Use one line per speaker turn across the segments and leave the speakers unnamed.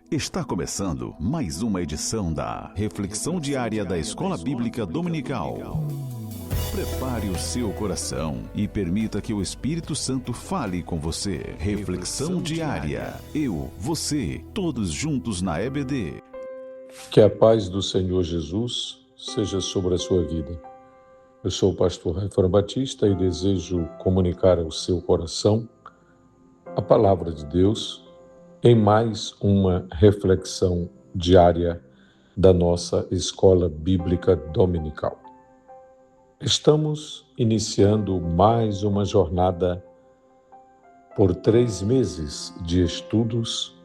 Está começando mais uma edição da Reflexão Diária da Escola Bíblica Dominical. Prepare o seu coração e permita que o Espírito Santo fale com você. Reflexão Diária. Eu, você, todos juntos na EBD.
Que a paz do Senhor Jesus seja sobre a sua vida. Eu sou o pastor Rafael Batista e desejo comunicar ao seu coração a palavra de Deus em mais uma reflexão diária da nossa Escola Bíblica Dominical. Estamos iniciando mais uma jornada por 3 meses de estudos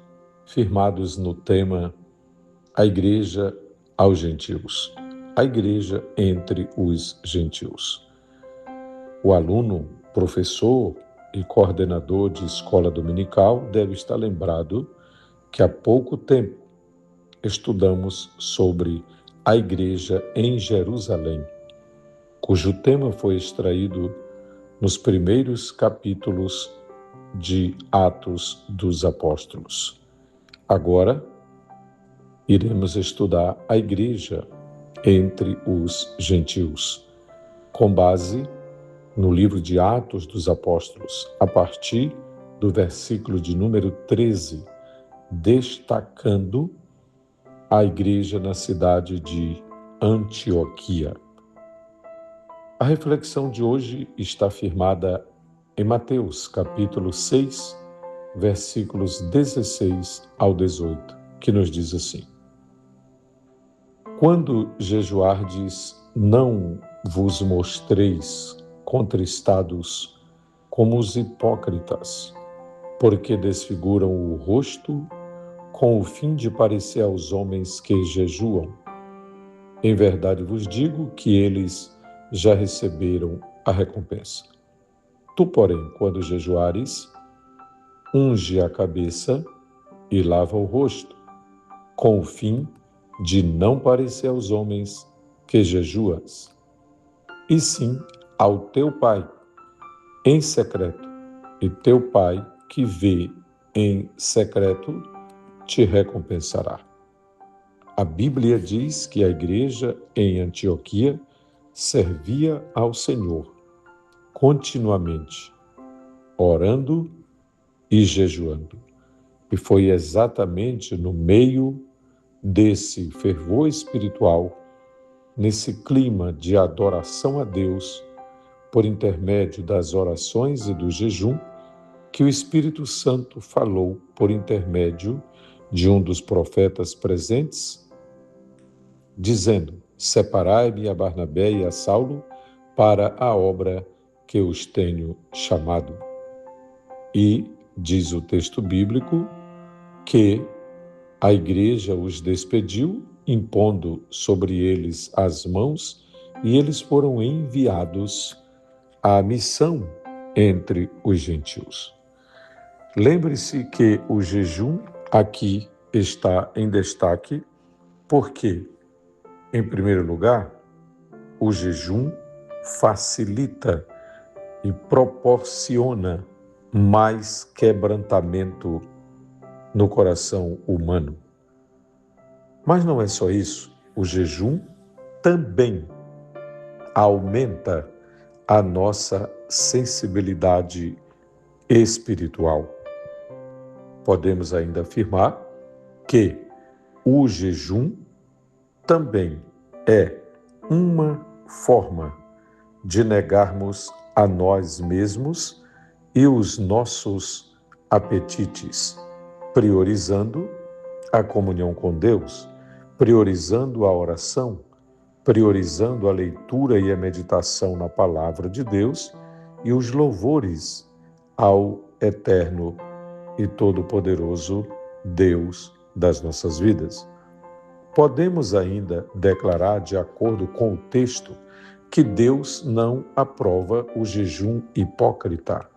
firmados no tema A Igreja aos Gentios, a Igreja entre os Gentios. O aluno, professor e coordenador de escola dominical deve estar lembrado que há pouco tempo estudamos sobre a Igreja em Jerusalém, cujo tema foi extraído nos primeiros capítulos de Atos dos Apóstolos. Agora, iremos estudar a Igreja entre os Gentios, com base no livro de Atos dos Apóstolos, a partir do versículo de número 13, destacando a igreja na cidade de Antioquia. A reflexão de hoje está firmada em Mateus, capítulo 6, versículos 16 ao 18, que nos diz assim: Quando jejuardes, não vos mostreis contristados como os hipócritas, porque desfiguram o rosto com o fim de parecer aos homens que jejuam. Em verdade vos digo que eles já receberam a recompensa. Tu, porém, quando jejuares, unge a cabeça e lava o rosto, com o fim de não parecer aos homens que jejuas, e sim ao teu Pai em secreto, e teu Pai que vê em secreto te recompensará. A Bíblia diz que a igreja em Antioquia servia ao Senhor continuamente, orando e jejuando. E foi exatamente no meio desse fervor espiritual, nesse clima de adoração a Deus, por intermédio das orações e do jejum, que o Espírito Santo falou por intermédio de um dos profetas presentes, dizendo: Separai-me a Barnabé e a Saulo para a obra que os tenho chamado. E diz o texto bíblico que a igreja os despediu, impondo sobre eles as mãos, e eles foram enviados à missão entre os gentios. Lembre-se que o jejum aqui está em destaque porque, em primeiro lugar, o jejum facilita e proporciona mais quebrantamento no coração humano. Mas não é só isso. O jejum também aumenta a nossa sensibilidade espiritual. Podemos ainda afirmar que o jejum também é uma forma de negarmos a nós mesmos e os nossos apetites, priorizando a comunhão com Deus, priorizando a oração, priorizando a leitura e a meditação na palavra de Deus e os louvores ao eterno e todo-poderoso Deus das nossas vidas. Podemos ainda declarar, de acordo com o texto, que Deus não aprova o jejum hipócrita,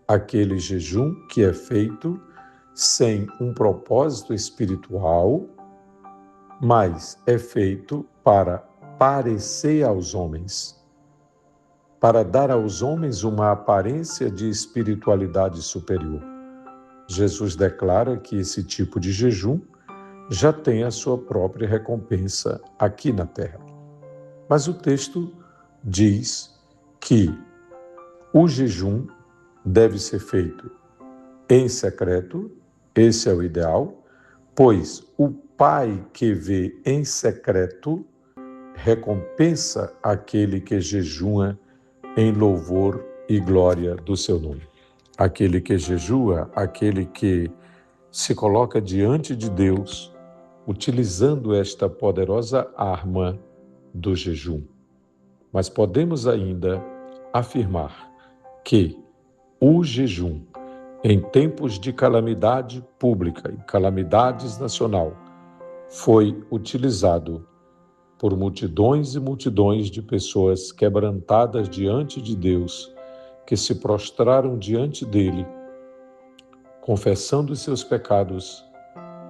aquele jejum que é feito sem um propósito espiritual, mas é feito para parecer aos homens, para dar aos homens uma aparência de espiritualidade superior. Jesus declara que esse tipo de jejum já tem a sua própria recompensa aqui na terra. Mas o texto diz que o jejum deve ser feito em secreto, esse é o ideal, pois o Pai que vê em secreto recompensa aquele que jejua em louvor e glória do seu nome. Aquele que jejua, aquele que se coloca diante de Deus, utilizando esta poderosa arma do jejum. Mas podemos ainda afirmar que o jejum, em tempos de calamidade pública e calamidades nacional, foi utilizado por multidões e multidões de pessoas quebrantadas diante de Deus, que se prostraram diante dele, confessando os seus pecados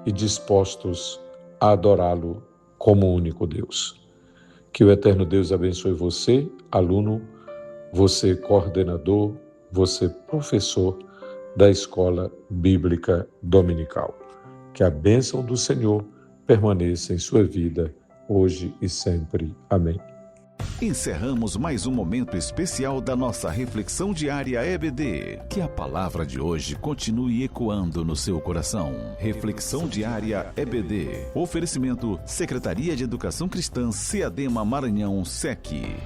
e dispostos a adorá-lo como único Deus. Que o eterno Deus abençoe você, aluno, você coordenador, você professor da Escola Bíblica Dominical. Que a bênção do Senhor permaneça em sua vida, hoje e sempre. Amém.
Encerramos mais um momento especial da nossa reflexão diária EBD. Que a palavra de hoje continue ecoando no seu coração. Reflexão diária EBD. Oferecimento Secretaria de Educação Cristã, CEADEMA Maranhão, SEC.